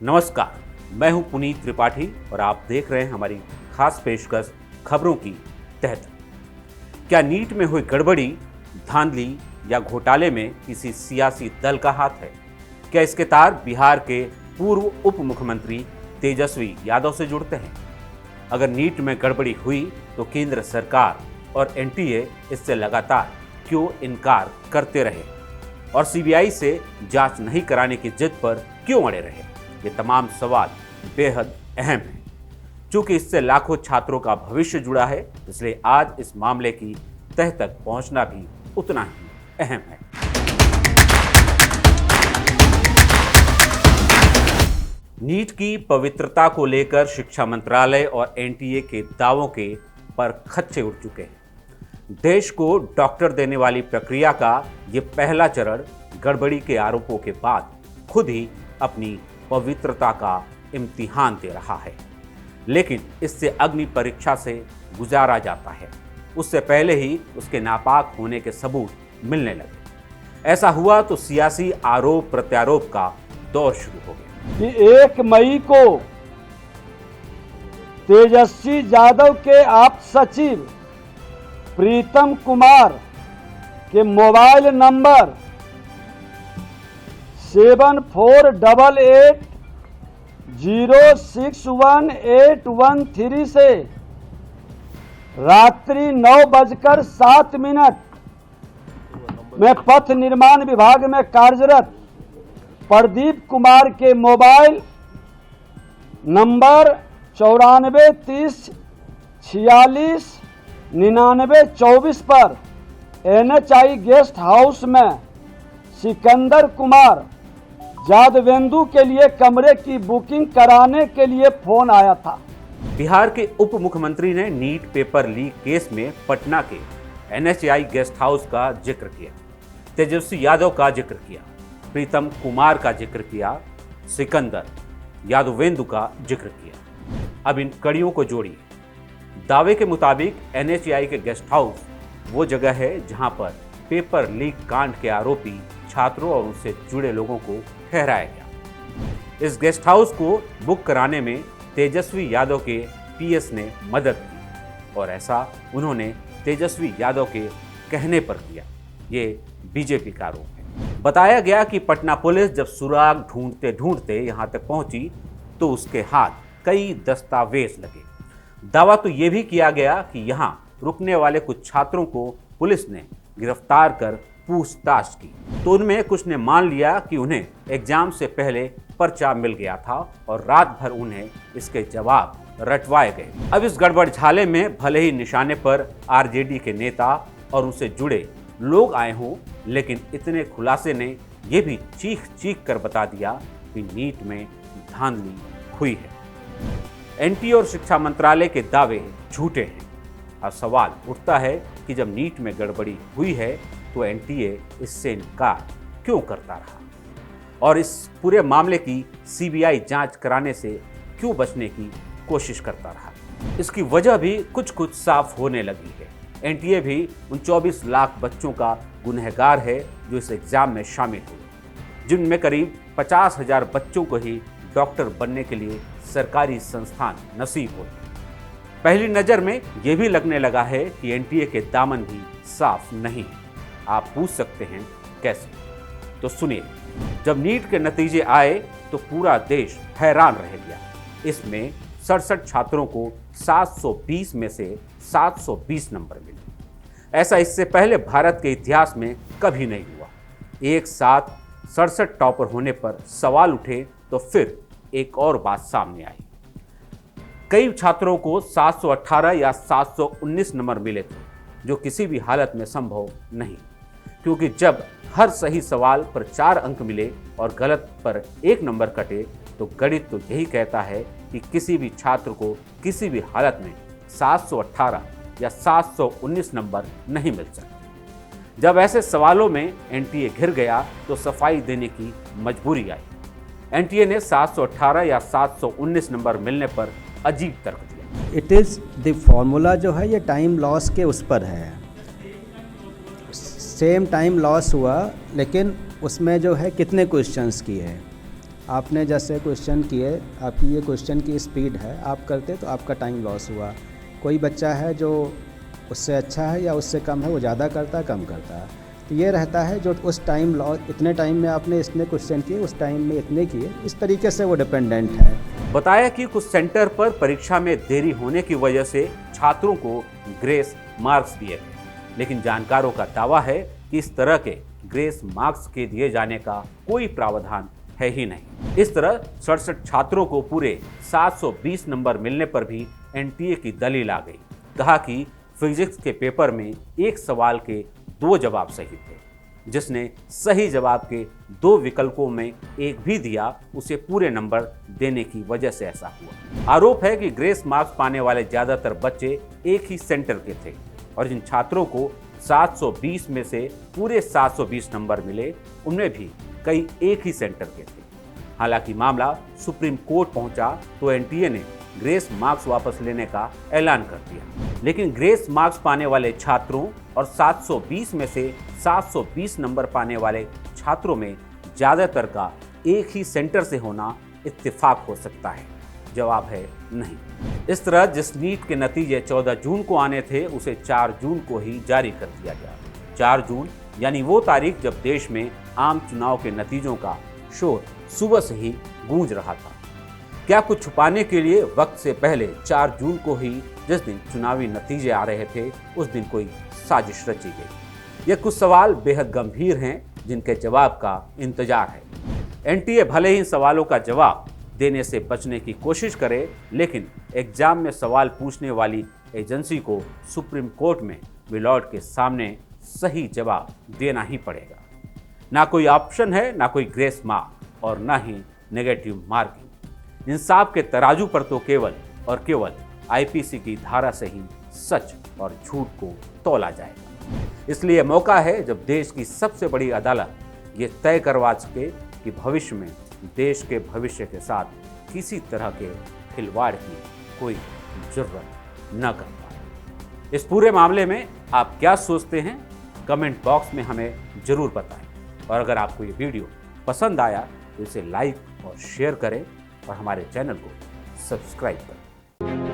नमस्कार, मैं हूं पुनीत त्रिपाठी और आप देख रहे हैं हमारी खास पेशकश खबरों की तह तक। क्या नीट में हुई गड़बड़ी, धांधली या घोटाले में किसी सियासी दल का हाथ है? क्या इसके तार बिहार के पूर्व उप मुख्यमंत्री तेजस्वी यादव से जुड़ते हैं? अगर नीट में गड़बड़ी हुई तो केंद्र सरकार और एनटीए इससे लगातार क्यों इनकार करते रहे और सीबीआई से जांच नहीं कराने की जिद पर क्यों अड़े रहे? ये तमाम सवाल बेहद अहम हैं। चूंकि इससे लाखों छात्रों का भविष्य जुड़ा है, इसलिए आज इस मामले की तह तक पहुंचना भी उतना ही अहम है। नीट की पवित्रता को लेकर शिक्षा मंत्रालय और एनटीए के दावों के पर खच्चे उड़ चुके हैं। देश को डॉक्टर देने वाली प्रक्रिया का ये पहला चरण गड़बड़ी के आरोपों के बाद खुद ही अपनी पवित्रता का इम्तिहान दे रहा है, लेकिन इससे अग्नि परीक्षा से गुजारा जाता है। उससे पहले ही उसके नापाक होने के सबूत मिलने लगे। ऐसा हुआ तो सियासी आरोप प्रत्यारोप का दौर शुरू हो गया कि 1 मई को तेजस्वी यादव के आप सचिव प्रीतम कुमार के मोबाइल नंबर 7488061813 से रात्रि 9:07 में पथ निर्माण विभाग में कार्यरत प्रदीप कुमार के मोबाइल नंबर 9430469924 पर NHI गेस्ट हाउस में सिकंदर कुमार यादवेंदु के लिए कमरे की बुकिंग कराने के लिए फोन आया था। बिहार के उप मुख्यमंत्री ने नीट पेपर लीक केस में पटना के NHI गेस्ट हाउस का जिक्र किया, तेजस्वी यादव का जिक्र किया, प्रीतम कुमार का जिक्र किया, सिकंदर यादवेंदु का जिक्र किया। अब इन कड़ियों को जोड़िए। दावे के मुताबिक NHI के गेस्ट हाउस वो जगह है जहां पर पेपर लीक कांड के आरोपी छात्रों और उनसे जुड़े लोगों को ठहराया गया। इस गेस्ट हाउस को बुक कराने में तेजस्वी यादव के पीएस ने मदद की और ऐसा उन्होंने तेजस्वी यादव के कहने पर किया। ये बीजेपी का आरोप है। बताया गया कि पटना पुलिस जब सुराग ढूंढते ढूंढते यहां तक पहुंची तो उसके हाथ कई दस्तावेज लगे। दावा तो यह भी किया गया कि यहां रुकने वाले कुछ छात्रों को पुलिस ने गिरफ्तार कर पूछताछ की तो उनमें कुछ ने मान लिया कि उन्हें एग्जाम से पहले पर्चा मिल गया था और रात भर उन्हें इसके जवाब रटवाए गए। अब इस गड़बड़ झाले में भले ही निशाने पर आरजेडी के नेता और उनसे जुड़े लोग आए हों, लेकिन इतने खुलासे ने यह भी चीख चीख कर बता दिया कि नीट में धांधली हुई है। एनटीए और शिक्षा मंत्रालय के दावे झूठे हैं। अब सवाल उठता है कि जब नीट में गड़बड़ी हुई है तो एनटीए इससे इनकार क्यों करता रहा और इस पूरे मामले की सीबीआई जांच कराने से क्यों बचने की कोशिश करता रहा? इसकी वजह भी कुछ कुछ साफ होने लगी है। एनटीए भी उन 24 लाख बच्चों का गुनहगार है जो इस एग्जाम में शामिल हुए, जिनमें करीब 50,000 बच्चों को ही डॉक्टर बनने के लिए सरकारी संस्थान नसीब हुए। पहली नज़र में यह भी लगने लगा है कि एनटीए के दामन भी साफ नहीं है। आप पूछ सकते हैं कैसे? तो सुनिए। जब नीट के नतीजे आए तो पूरा देश हैरान रह गया। इसमें 67 छात्रों को 720 में से 720 नंबर मिले। ऐसा इससे पहले भारत के इतिहास में कभी नहीं हुआ। एक साथ 67 टॉपर होने पर सवाल उठे तो फिर एक और बात सामने आई। कई छात्रों को 718 या 719 नंबर मिले थे, जो किसी भी हालत में संभव नहीं, क्योंकि जब हर सही सवाल पर 4 अंक मिले और गलत पर 1 नंबर कटे तो गणित तो यही कहता है कि किसी भी छात्र को किसी भी हालत में 718 या 719 नंबर नहीं मिल सकते। जब ऐसे सवालों में एनटीए घिर गया तो सफाई देने की मजबूरी आई। एनटीए ने 718 या 719 नंबर मिलने पर अजीब तर्क दिया। इट इज़ द फॉर्मूला जो है ये टाइम लॉस के उस पर है। सेम टाइम लॉस हुआ, लेकिन उसमें जो है कितने क्वेश्चंस की है। आपने जैसे क्वेश्चन किए, आपकी ये क्वेश्चन की स्पीड है, आप करते तो आपका टाइम लॉस हुआ। कोई बच्चा है जो उससे अच्छा है या उससे कम है, वो ज़्यादा करता है, कम करता है। तो ये रहता है जो उस टाइम लॉस, इतने टाइम में आपने इतने क्वेश्चन किए, उस टाइम में इतने किए, इस तरीके से वो डिपेंडेंट है। बताया कि कुछ सेंटर पर परीक्षा में देरी होने की वजह से छात्रों को ग्रेस मार्क्स दिए गए, लेकिन जानकारों का दावा है कि इस तरह के ग्रेस मार्क्स के दिए जाने का कोई प्रावधान है ही नहीं। इस तरह 67 छात्रों को पूरे 720 नंबर मिलने पर भी एनटीए की दलील आ गई। कहा कि फिजिक्स के पेपर में एक सवाल के 2 जवाब सही थे, जिसने सही जवाब के 2 विकल्पों में एक भी दिया, उसे पूरे नंबर देने की वजह से ऐसा हुआ। आरोप है कि ग्रेस मार्क्स पाने वाले ज्यादातर बच्चे एक ही सेंटर के थे और जिन छात्रों को 720 में से पूरे 720 नंबर मिले, उनमें भी कई एक ही सेंटर के थे। हालांकि मामला सुप्रीम कोर्ट पहुंचा तो एनटीए ने ग्रेस मार्क्स वापस लेने का ऐलान कर दिया, लेकिन ग्रेस मार्क्स पाने वाले छात्रों और 720 में से 720 नंबर पाने वाले छात्रों में ज्यादातर का एक ही सेंटर से होना इत्तेफाक हो सकता है। जवाब है नहीं। इस तरह जिस नीट के नतीजे 14 जून को आने थे, उसे 4 जून को ही जारी कर दिया गया। 4 जून यानी वो तारीख जब देश में आम चुनाव के नतीजों का शोर सुबह से ही गूंज रहा था। क्या कुछ छुपाने के लिए वक्त से पहले 4 जून को ही, जिस दिन चुनावी नतीजे आ रहे थे, उस दिन कोई साजिश रची गई? ये कुछ सवाल बेहद गंभीर हैं जिनके जवाब का इंतजार है। एनटीए भले ही इन सवालों का जवाब देने से बचने की कोशिश करे, लेकिन एग्जाम में सवाल पूछने वाली एजेंसी को सुप्रीम कोर्ट में बिलॉट के सामने सही जवाब देना ही पड़ेगा। ना कोई ऑप्शन है, ना कोई ग्रेस मार्क और ना ही नेगेटिव मार्किंग। इंसाफ के तराजू पर तो केवल और केवल आईपीसी की धारा से ही सच और झूठ को तौला जाएगा। इसलिए मौका है जब देश की सबसे बड़ी अदालत ये तय करवा सके कि भविष्य में देश के भविष्य के साथ किसी तरह के खिलवाड़ की कोई जरूरत न कर पाए। इस पूरे मामले में आप क्या सोचते हैं, कमेंट बॉक्स में हमें जरूर बताएं। और अगर आपको ये वीडियो पसंद आया तो इसे लाइक और शेयर करें और हमारे चैनल को सब्सक्राइब करें।